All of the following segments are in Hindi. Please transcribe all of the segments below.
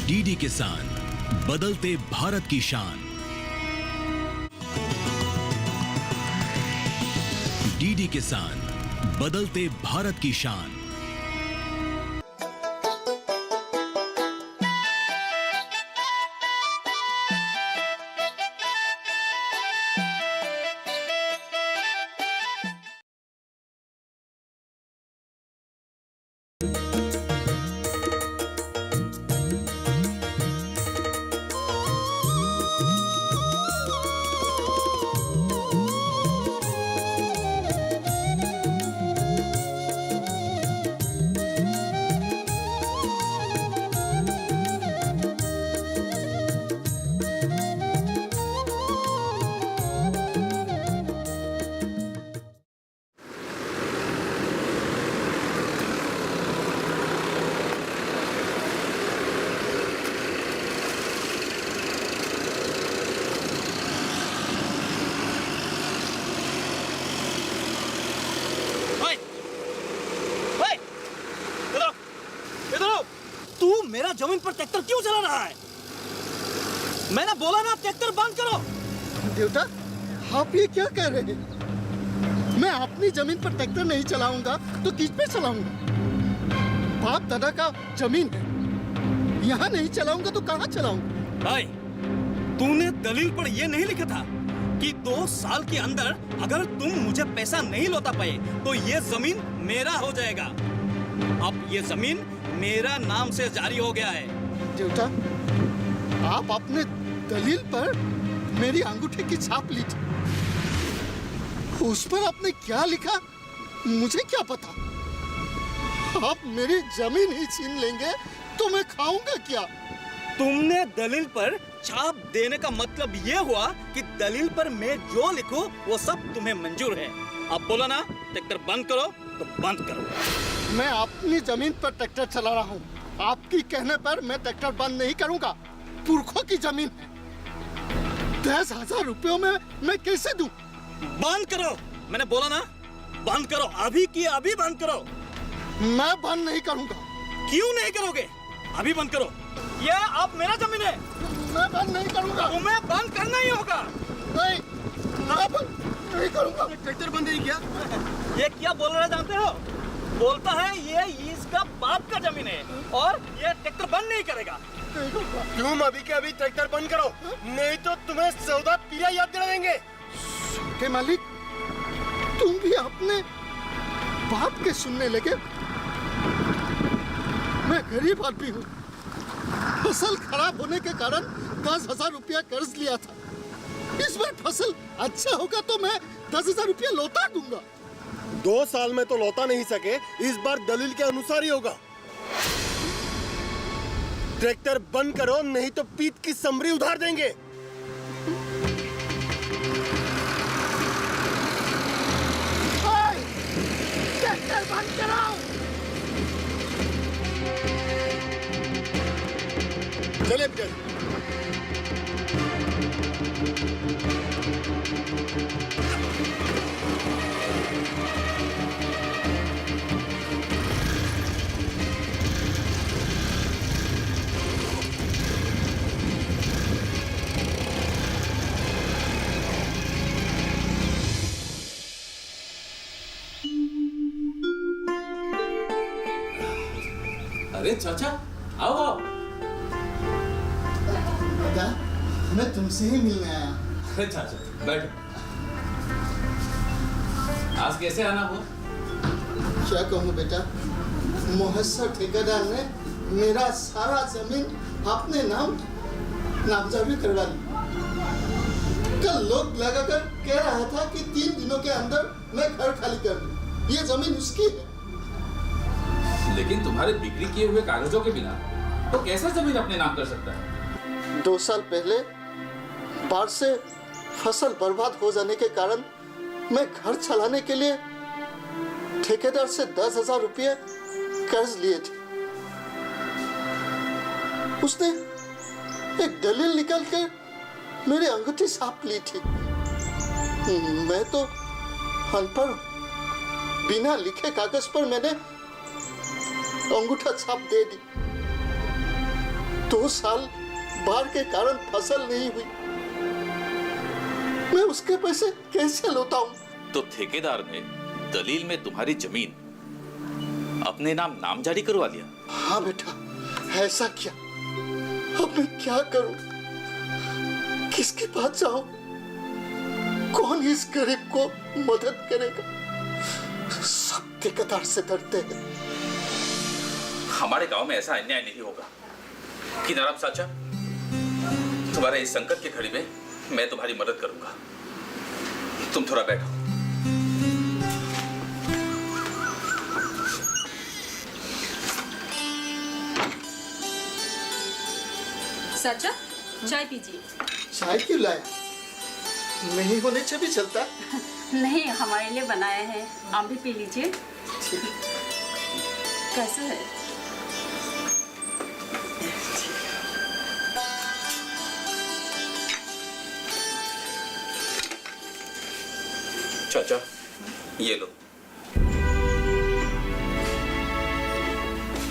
डीडी किसान, बदलते भारत की शान। डीडी किसान, बदलते भारत की शान। मेरा जमीन पर ट्रैक्टर क्यों चला रहा है? मैंने बोला ना ट्रैक्टर बंद करो। देवता, आप ये क्या कह रहे हैं? मैं अपनी जमीन पर ट्रैक्टर नहीं चलाऊंगा तो किस पे चलाऊंगा? बाप दादा का जमीन है, यहाँ नहीं चलाऊंगा तो कहाँ चलाऊंगा? भाई, तूने दलील पर यह नहीं लिखा था कि 2 साल के अंदर अगर तुम मुझे पैसा नहीं लौटा पाए तो ये जमीन मेरा हो जाएगा। अब ये जमीन मेरा नाम से जारी हो गया है। देवता, आप अपने दलील पर मेरी अंगूठे की छाप ली थी, उस पर आपने क्या लिखा मुझे क्या पता? आप मेरी जमीन ही छीन लेंगे तो मैं खाऊंगा क्या? तुमने दलील पर छाप देने का मतलब ये हुआ कि दलील पर मैं जो लिखूं वो सब तुम्हें मंजूर है। अब बोलो ना ट्रैक्टर बंद करो तो बंद करो। मैं अपनी जमीन पर ट्रैक्टर चला रहा हूँ, आपकी कहने पर मैं ट्रैक्टर बंद नहीं करूंगा। पुरखों की जमीन है, 10,000 रुपयों में मैं कैसे दूं? बंद करो, मैंने बोला ना बंद करो, अभी की अभी बंद करो। मैं बंद नहीं करूंगा। क्यों नहीं करोगे? अभी बंद करो, ये अब मेरा जमीन है। मैं बंद नहीं करूंगा। तुम्हें बंद करना ही होगा। नहीं, मैं बंद नहीं करूंगा। ट्रैक्टर बंद नहीं किया। ये क्या बोल रहा है जानते हो? बोलता है ये इसका बाप का जमीन है और ये ट्रैक्टर बंद नहीं करेगा। तुम अभी के अभी ट्रैक्टर बंद करो, नहीं तो तुम्हें सौदा पीला याद दिला देंगे। के मालिक, तुम भी अपने बाप के सुनने लगे। मैं गरीब आदमी हूँ, फसल खराब होने के कारण 10,000 रुपया कर्ज लिया था। इस बार फसल अच्छा होगा तो मैं 10,000 रुपया लौटा दूंगा। 2 साल में तो लौटा नहीं सके, इस बार दलील के अनुसार ही होगा। ट्रैक्टर बंद करो, नहीं तो पीत की समरी उधार देंगे। ट्रैक्टर बंद कराओ। चलिए चलिए। अरे चाचा, आओ आओ। दादा, मैं तुमसे ही मिलने आया। अरे चाचा बैठो। आज कैसे आना हुआ? क्या कहूँ बेटा, मुहस्सर ठेकेदार ने मेरा सारा जमीन अपने नाम नामजदगी करवा ली। कल लोग लगाकर कह रहा था कि 3 दिनों के अंदर मैं घर खाली कर दूं। ये जमीन उसकी है। लेकिन तुम्हारे बिक्री किए हुए कागजों के बिना तो कैसे जमीन अपने नाम कर सकता है? 2 साल पहले बाढ़ से फसल बर्बाद हो जाने के कारण मैं घर चलाने के लिए ठेकेदार से 10,000 रुपये कर्ज लिए थे। उसने एक दलील निकाल कर मेरी अंगूठी छाप ली थी। मैं तो अनपढ़ हूं। बिना लिखे कागज पर मैंने अंगूठा छाप दे दी। 2 साल बाढ़ के कारण फसल नहीं हुई। मैं उसके पैसे कैसे लौटाऊं? तो ठेकेदार ने दलील में तुम्हारी जमीन अपने नाम जारी करवा लिया? हाँ बेटा, ऐसा क्या? अब मैं क्या करूं? किसके पास जाऊं? कौन इस गरीब को मदद करेगा? सब ठेकेदार से डरते हैं। हमारे गांव में ऐसा अन्याय नहीं होगा कि नारायण चाचा, तुम्हारे इस संकट की घड़ी में मैं तुम्हारी मदद करूंगा। तुम थोड़ा बैठो। चाचा, चाय पीजिए। चाय क्यों लाया? नहीं होने से भी चलता। नहीं, हमारे लिए बनाया है, आप भी पी लीजिए। कैसे है? चाचा, ये लो।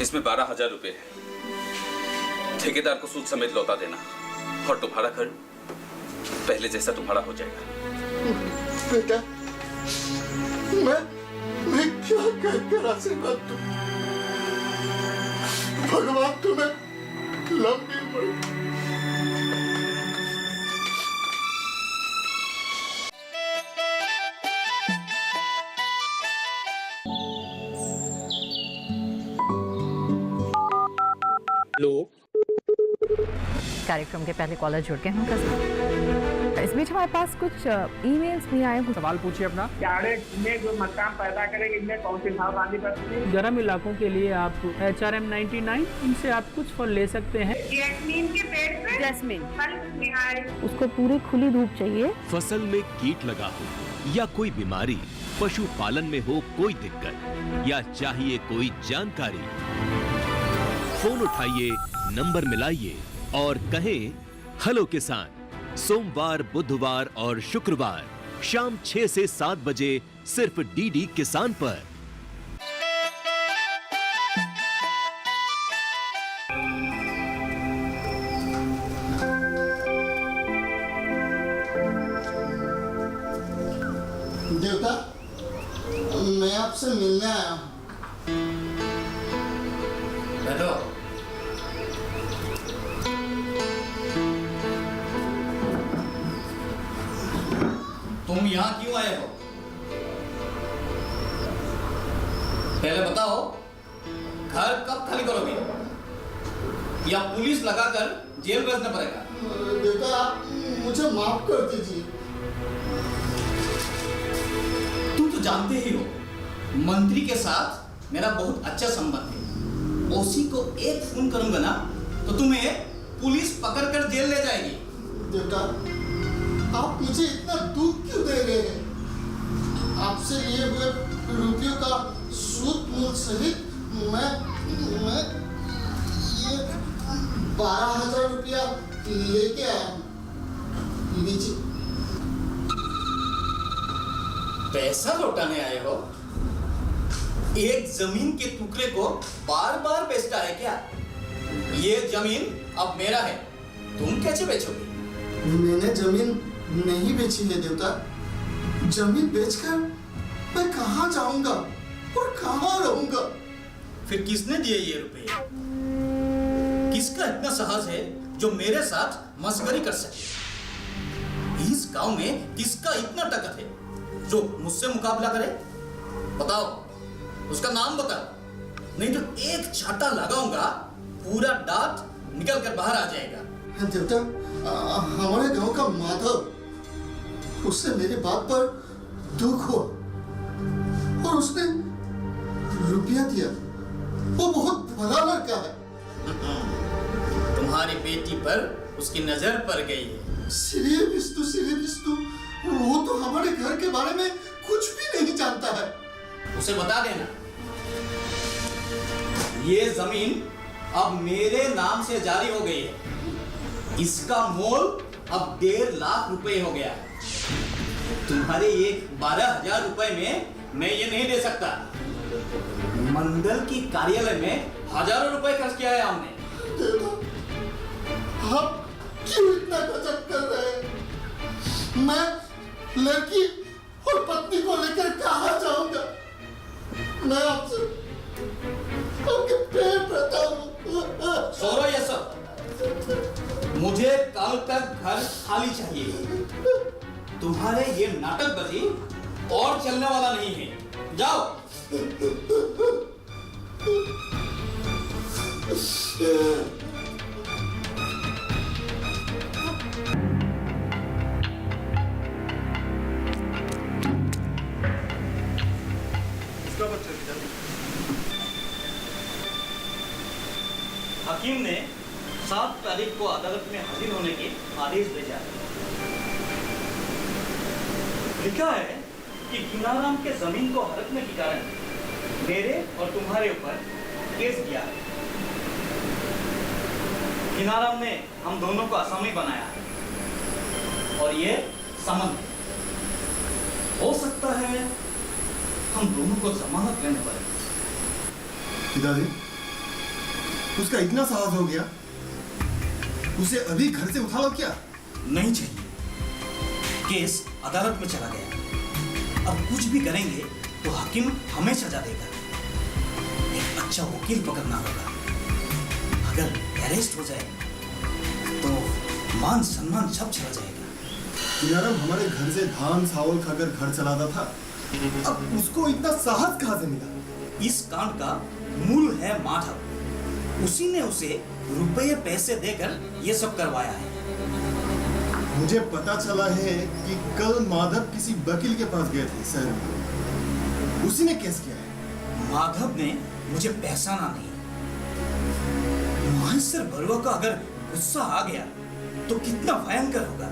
इसमें 12,000 रुपए है। ठेकेदार को सूद समेत लौटा देना और तुम्हारा घर पहले जैसा तुम्हारा हो जाएगा। बेटा, मैं क्या कर आशीर्वाद दूं? भगवान तुम्हें लंबी उम्र। कार्यक्रम के पहले कॉलर जुड़ गए होंगे। इस बीच हमारे पास कुछ ईमेल्स भी आए हैं। सवाल पूछिए अपना। में जो मकान पैदा करेंगे इनमें कौन सी सावधानी बरतनी है? गर्म इलाकों के लिए आप HRM 99 इनसे आप कुछ फल ले सकते हैं। जैस्मीन के पेड़ पे जैस्मीन, फल निहार। उसको पूरी खुली धूप चाहिए। फसल में कीट लगा हो या कोई बीमारी, पशुपालन में हो कोई दिक्कत या चाहिए कोई जानकारी, फोन उठाइए, नंबर मिलाइए और कहें हेलो किसान। सोमवार, बुधवार और शुक्रवार शाम 6 से 7 बजे सिर्फ DD किसान पर। देवता, मैं आपसे मिलने आया हूँ। बैठो। तुम यहाँ क्यों आए हो? पहले बताओ, घर कब खाली करोगे या पुलिस लगाकर जेल भेजना पड़ेगा? देवता, आप मुझे माफ कर दीजिए। तुम तो जानते ही हो, मंत्री के साथ मेरा बहुत अच्छा संबंध है। ओसी को एक फोन करूंगा ना तो तुम्हें पुलिस पकड़कर जेल ले जाएगी। देवता, आप मुझे इतना दुख क्यों दे रहे हैं? आपसे लिए हुए रुपयों का सूद मूल सहित मैं ये 12,000 रुपया लेके आया हूँ। लीजिए। पैसा लौटाने आए हो? एक जमीन के टुकड़े को बार बार बेचता है क्या? ये जमीन अब मेरा है, तुम कैसे बेचोगे? मैंने जमीन नहीं बेची है देवता। जमीन बेचकर मैं कहाँ जाऊंगा और कहाँ रहूंगा? फिर किसने दिए ये रुपए? किसका इतना साहस है जो मेरे साथ मस्करी कर सके? इस गांव में किसका इतना ताकत है जो मुझसे मुकाबला करे? बताओ, उसका नाम बताओ, नहीं तो एक छाता लगाऊंगा, पूरा दांत निकल कर बाहर आ जाएगा। देवता, हमारे गांव का माधव, उससे मेरी बात पर दुख हुआ और उसने रुपया दिया। वो बहुत भला लड़का है। तुम्हारी बेटी पर उसकी नजर पड़ गई है। श्री विष्णु, वो तो हमारे घर के बारे में कुछ भी नहीं जानता है। उसे बता देना, ये जमीन अब मेरे नाम से जारी हो गई है। इसका मोल अब 1.5 लाख रुपए हो गया। तुम्हारे ये 12,000 रुपए में मैं ये नहीं दे सकता। मंडल की कार्यालय में हजारों रुपए खर्च किया है हमने। देखो, आप क्यों इतना गजब कर रहे हैं? मैं लड़की और पत्नी को लेकर कहाँ जाऊंगा? मैं आपसे आपके पैर पड़ता हूँ। छोड़ो ये सब, मुझे कल तक घर खाली चाहिए। तुम्हारे ये नाटकबाजी और चलने वाला नहीं है। जाओ। हकीम ने 7 तारीख को अदालत में हाजिर होने के आदेश भेजा है। लिखा है कि गिनाराम के जमीन को हड़पने के कारण मेरे और तुम्हारे ऊपर केस किया है। गिनाराम ने हम दोनों को आसामी बनाया है और ये समन है। हो सकता है हम दोनों को जमानत लेने पड़े। पिताजी, उसका इतना साहस हो गया, उसे अभी घर से उठा लो क्या? नहीं चाहिए। केस अदालत में चला गया। अब कुछ भी करेंगे तो हकीम हमें सजा देगा। एक अच्छा वकील पकड़ना होगा। अगर अरेस्ट हो जाए तो मान सम्मान सब चला जाएगा। गिनाराम हमारे घर से धान चावल खाकर घर चलाता था, अब उसको इतना साहस कहाँ से मिला? इस कांड का मूल है माधव। उसी ने उसे रुपये पैसे देकर ये सब करवाया है। मुझे पता चला है कि कल माधव किसी वकील के पास गए थे शहर में। उसी ने केस किया है। माधव ने मुझे पहचाना नहीं। महेश्वर बरुआ का अगर गुस्सा आ गया तो कितना भयंकर होगा।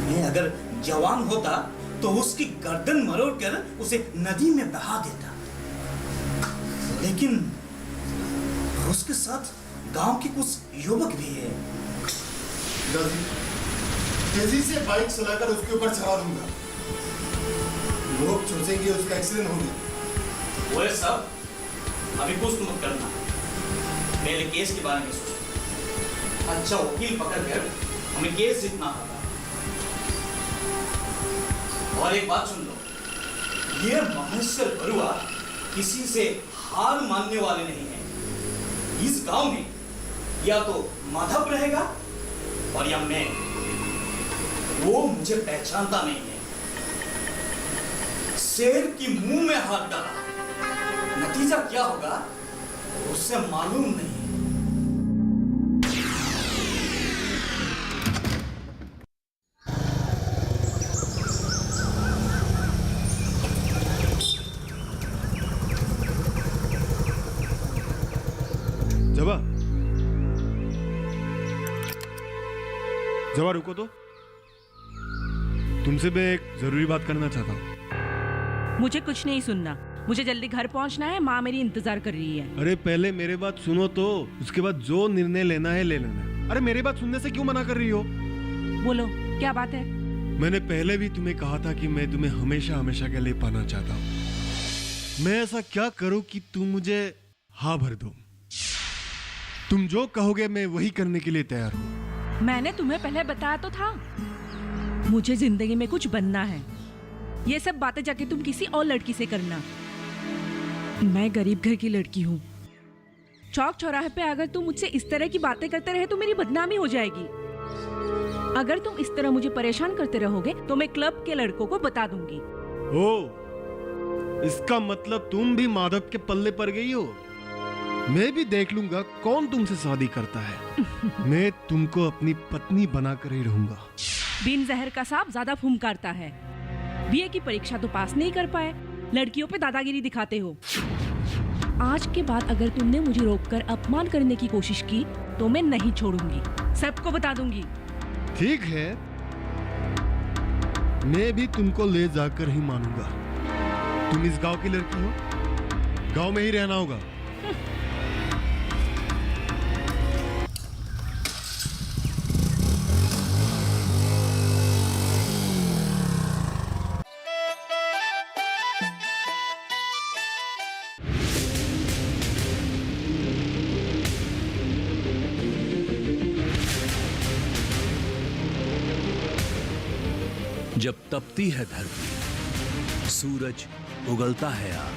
मैं अगर जवान होता तो उसकी गर्दन मरोड़कर उसे नदी में बहा देता। लेकिन उसके साथ गांव के कुछ युवक भी है। तेजी से बाइक चलाकर उसके ऊपर चढ़ा दूंगा। लोग सोचेंगे उसका एक्सीडेंट हो गया। वो सब अभी कुछ मत करना। पहले केस के बारे में सोचो। अच्छा वकील पकड़कर हमें केस जीतना होगा। और एक बात सुन लो, ये महेश्वर बरुआ किसी से हार मानने वाले नहीं हैं। इस गांव में या तो माधव रहेगा और या मैं। वो मुझे पहचानता नहीं है। शेर की मुंह में हाथ डाला, नतीजा क्या होगा उससे मालूम नहीं। जवा रुको तो, तुमसे मैं एक जरूरी बात करना चाहता हूँ। मुझे कुछ नहीं सुनना, मुझे जल्दी घर पहुंचना है। माँ मेरी इंतजार कर रही है। अरे पहले मेरे बात सुनो तो, उसके बाद जो निर्णय लेना है ले लेना। अरे मेरी बात सुनने से क्यों मना कर रही हो? बोलो क्या बात है? मैंने पहले भी तुम्हें कहा था कि मैं तुम्हें हमेशा हमेशा के लिए पाना चाहता हूँ। मैं ऐसा क्या करूँ कि तुम मुझे हाँ भर दो? तुम जो कहोगे मैं वही करने के लिए तैयार हूँ। मैंने तुम्हें पहले बताया तो था, मुझे जिंदगी में कुछ बनना है। ये सब बातें जाके तुम किसी और लड़की से करना। मैं गरीब घर की लड़की हूँ। चौक चौराहे पे अगर तुम मुझसे इस तरह की बातें करते रहे तो मेरी बदनामी हो जाएगी। अगर तुम इस तरह मुझे परेशान करते रहोगे तो मैं क्लब के लड़कों को बता दूंगी। ओ, इसका मतलब तुम भी माधव के पल्ले पर गई हो। मैं भी देख लूंगा कौन तुमसे शादी करता है। मैं तुमको अपनी पत्नी बनाकर ही रहूंगा। बिन जहर का सांप ज्यादा फुंकारता है। बीए की परीक्षा तो पास नहीं कर पाए, लड़कियों पे दादागिरी दिखाते हो। आज के बाद अगर तुमने मुझे रोककर अपमान करने की कोशिश की तो मैं नहीं छोड़ूंगी, सबको बता दूंगी। ठीक है, मैं भी तुमको ले जाकर ही मानूंगा। तुम इस गांव की लड़की हो, गांव में ही रहना होगा। जब तपती है धरती, सूरज उगलता है आग,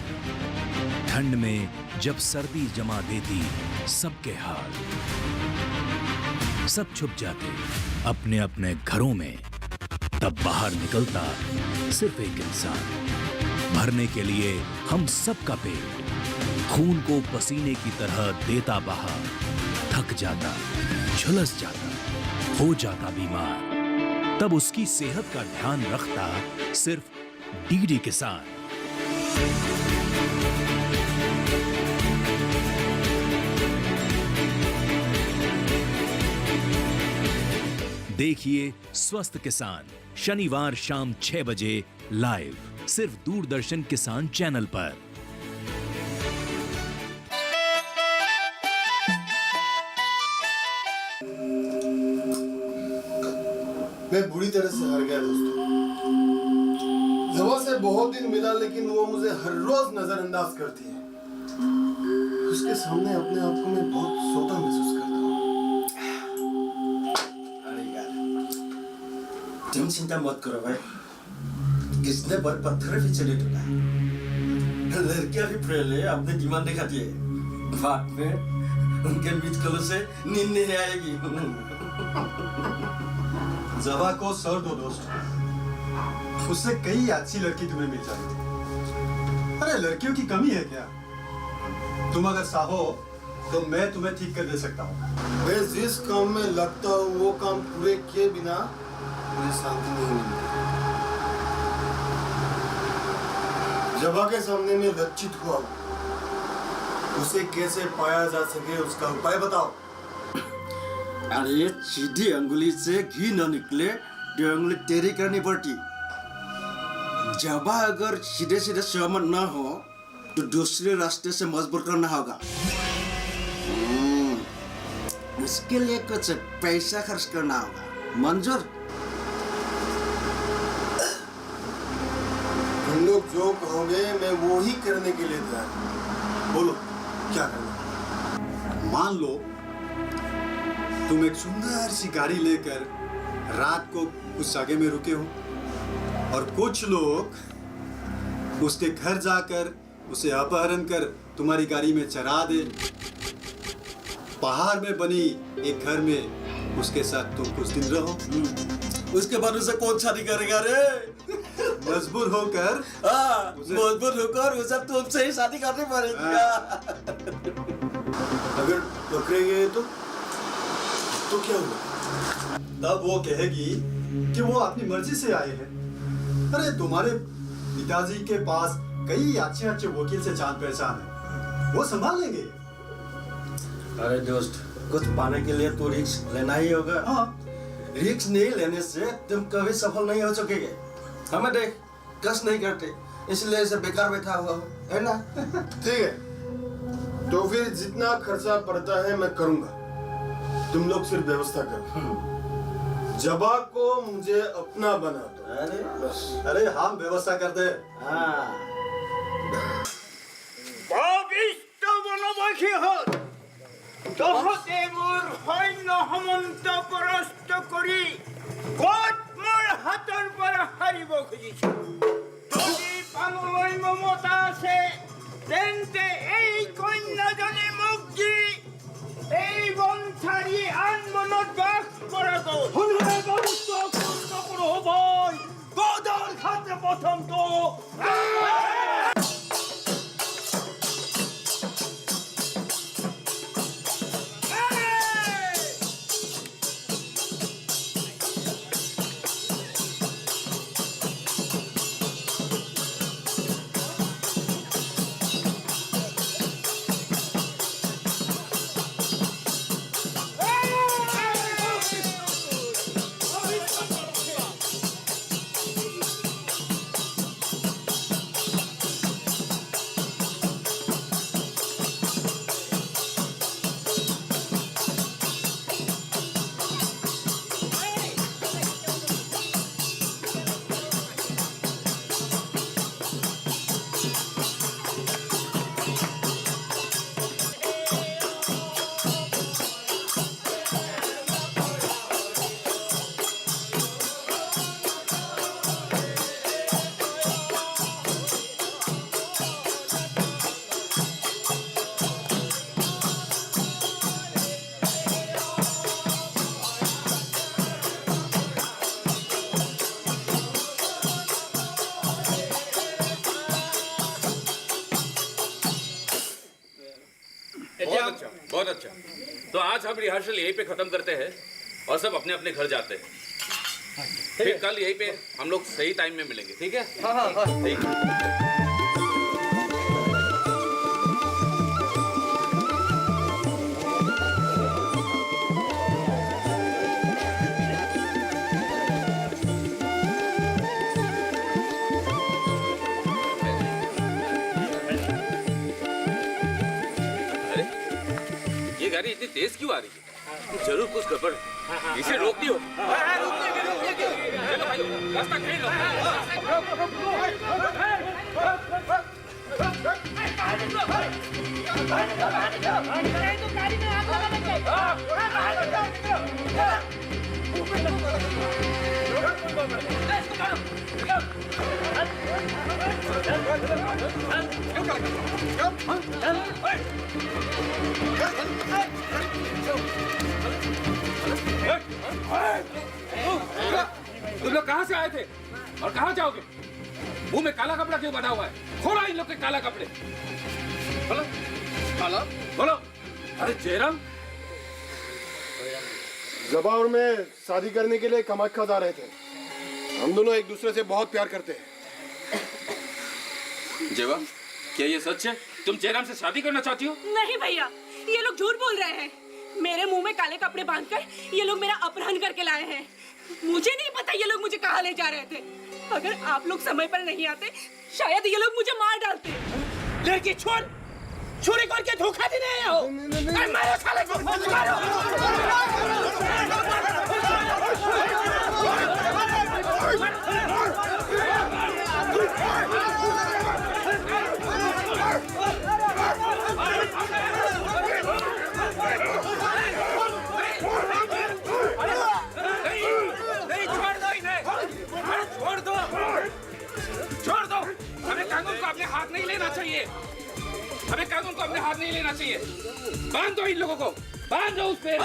ठंड में जब सर्दी जमा देती सबके हाल, सब छुप जाते अपने अपने घरों में, तब बाहर निकलता सिर्फ एक इंसान, भरने के लिए हम सबका पेट, खून को पसीने की तरह देता बहा, थक जाता, झुलस जाता, हो जाता बीमार, तब उसकी सेहत का ध्यान रखता सिर्फ डीडी किसान। देखिए स्वस्थ किसान शनिवार शाम 6 बजे लाइव, सिर्फ दूरदर्शन किसान चैनल पर। मैं बुरी तरह से हार गया दोस्तों। जवा से बहुत दिन मिला, लेकिन वो मुझे हर रोज नजरअंदाज करती है। उसके सामने अपने आप को मैं बहुत सोता महसूस करता हूँ। अरे यार, तुम चिंता मत करो भाई, किसने पर पत्थर भी चले टूटा है। लड़कियां भी पहले अपने डिमांड दिखाती है, बाद में उनके बीच कल से नींद नहीं आएगी। जवा को सर दो दोस्त, उससे कई अच्छी लड़की तुम्हें मिल जाएगी। अरे लड़कियों की कमी है क्या? तुम अगर चाहो तो मैं तुम्हें ठीक कर दे सकता हूँ। मैं जिस काम में लगता हूँ वो काम पूरे किए बिना मुझे शांति नहीं मिलती। जवा के सामने मैं लज्जित हुआ हूँ, उसे कैसे पाया जा सके उसका उपाय बताओ। अरे सीधी अंगुली से घी न निकले तो अंगुली टेढ़ी करनी पड़ती। जब अगर सीधे सीधे सहमत न हो तो दूसरे रास्ते से मजबूर करना होगा। इसके लिए कुछ पैसा खर्च करना होगा। मंजूर? तुम लोग जो कहोगे मैं वो ही करने के लिए तैयार हूं। बोलो क्या करना? मान लो तुम एक सुंदर सी गाड़ी लेकर रात को उस जगह में रुके हो और कुछ लोग उसके घर जाकर उसे अपहरण कर तुम्हारी गाड़ी में चढ़ा दे। पहाड़ में बनी एक घर में उसके साथ तुम कुछ दिन रहो। उसके बाद उसे कौन शादी करेगा रे? मजबूर होकर उसे तुमसे ही शादी करनी पड़ेगी। अगर पकड़ेंगे तो क्या होगा? तब वो कहेगी कि वो अपनी मर्जी से आए हैं। अरे तुम्हारे पिताजी के पास कई अच्छे अच्छे वकील से जान पहचान है, वो संभाल लेंगे। अरे दोस्त, कुछ पाने के लिए तो रिस्क लेना ही होगा। हाँ। रिस्क नहीं लेने से तुम कभी सफल नहीं हो सकेंगे। हमें देख, कष्ट नहीं करते, इसलिए इसे बेकार बैठा हुआ है ना। ठीक है, तो फिर जितना खर्चा पड़ता है मैं करूंगा, तुम लोग सिर्फ व्यवस्था करो। जबा को मुझे अपना बना दो। अरे हम व्यवस्था कर दे। তহতে মোৰ সৈন্য সমন্ত পৰাস্ত কৰি ক'ত মোৰ হাতৰ পৰা হাৰিব খুজিছো। যদি পাবলৈ মমতা আছে তেন্তে এই কন্যাজনী মোক দি এই বন ছাড়ি আন বনত বাস কৰাটো শুনিলে বস্তু পূৰ্ণ কৰোঁ হবই। গদৰ খাতে প্ৰথমটো बहुत अच्छा, बहुत अच्छा। तो आज हम रिहर्सल यहीं पे खत्म करते हैं और सब अपने अपने घर जाते हैं। फिर कल यहीं पे हम लोग सही टाइम में मिलेंगे, ठीक है? हाँ, ठीक है। गाड़ी इतनी तेज क्यों आ रही है? जरूर कुछ गड़बड़ है। इसे रोकती हो? चलो भाई, रास्ता घेर लो। तुम लोग कहाँ से आए थे और कहाँ जाओगे? मुंह में काला कपड़ा क्यों बना हुआ है? खोलो इन लोग के काला कपड़े। बोलो, काला बोलो। अरे जयराम, जबा और मैं शादी करने के लिए कामाख्या जा रहे थे। हम दोनों एक दूसरे से बहुत प्यार करते हैं। जेवा, क्या ये सच है? तुम जयराम से शादी करना चाहती हो? नहीं भैया, ये लोग झूठ बोल रहे हैं। मेरे मुंह में काले कपड़े बांधकर ये लोग मेरा अपहरण करके लाए हैं। मुझे नहीं पता ये लोग मुझे कहाँ ले जा रहे थे। अगर आप लोग समय पर नहीं आते, शायद ये लोग मुझे मार डालते। लड़की छोड़, चोरी करके धोखा देने आया हो। मारो साले को, छोड़ दो। हमें कानून को अपने हाथ नहीं लेना चाहिए। हमें कानून को अपने हाथ नहीं लेना चाहिए। बांध दो इन लोगों को, बांध दो उस पे।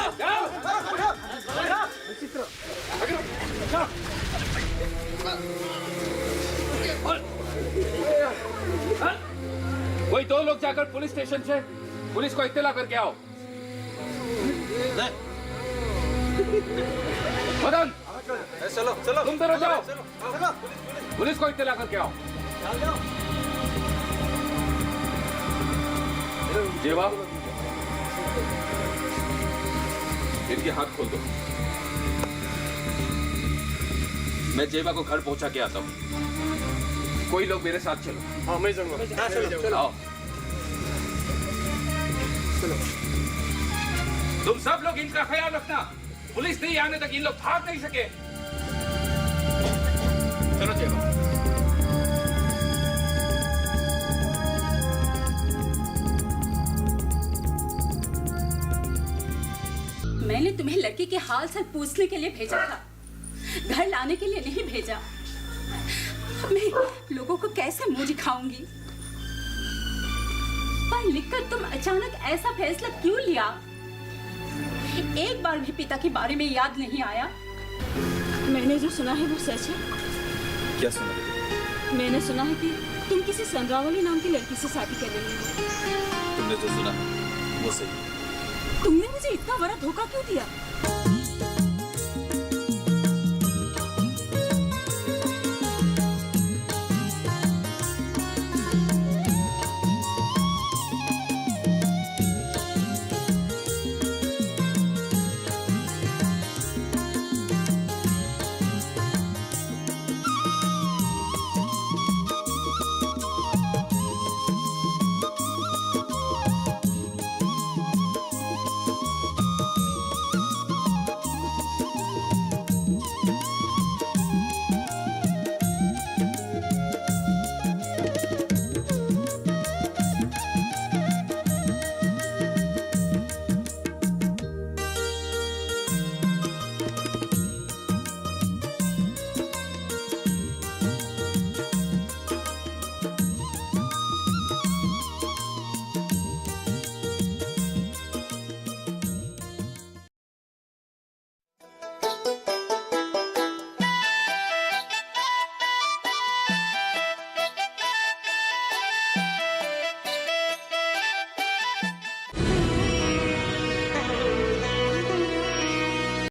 कोई दो लोग जाकर पुलिस स्टेशन से पुलिस को इत्तला करके आओ। मदन, चलो चलो, तुम दोनों जाओ, पुलिस को इत्तला करके आओ। जेवा, इनके हाथ खोल दो। मैं जेवा को घर पहुंचा के आता हूँ। कोई लोग मेरे साथ चलो। हाँ, मैं जाऊंगा। चलो आओ। तुम सब लोग इनका ख्याल रखना। पुलिस नहीं आने तक इन लोग भाग नहीं सके। चलो जेवा। मैंने तुम्हें लड़की के हाल चाल पूछने के लिए भेजा था, घर लाने के लिए नहीं भेजा। मैं लोगों को कैसे मुंह दिखाऊंगी? पर लिखकर तुम अचानक ऐसा फैसला क्यों लिया? एक बार भी पिता के बारे में याद नहीं आया? मैंने जो सुना है वो सच है। क्या सुना? मैंने सुना है कि तुम किसी संद्रावली नाम की लड़की से शादी कर रही हो। तुमने जो सुना वो सही। तुमने मुझे इतना बड़ा धोखा क्यों दिया?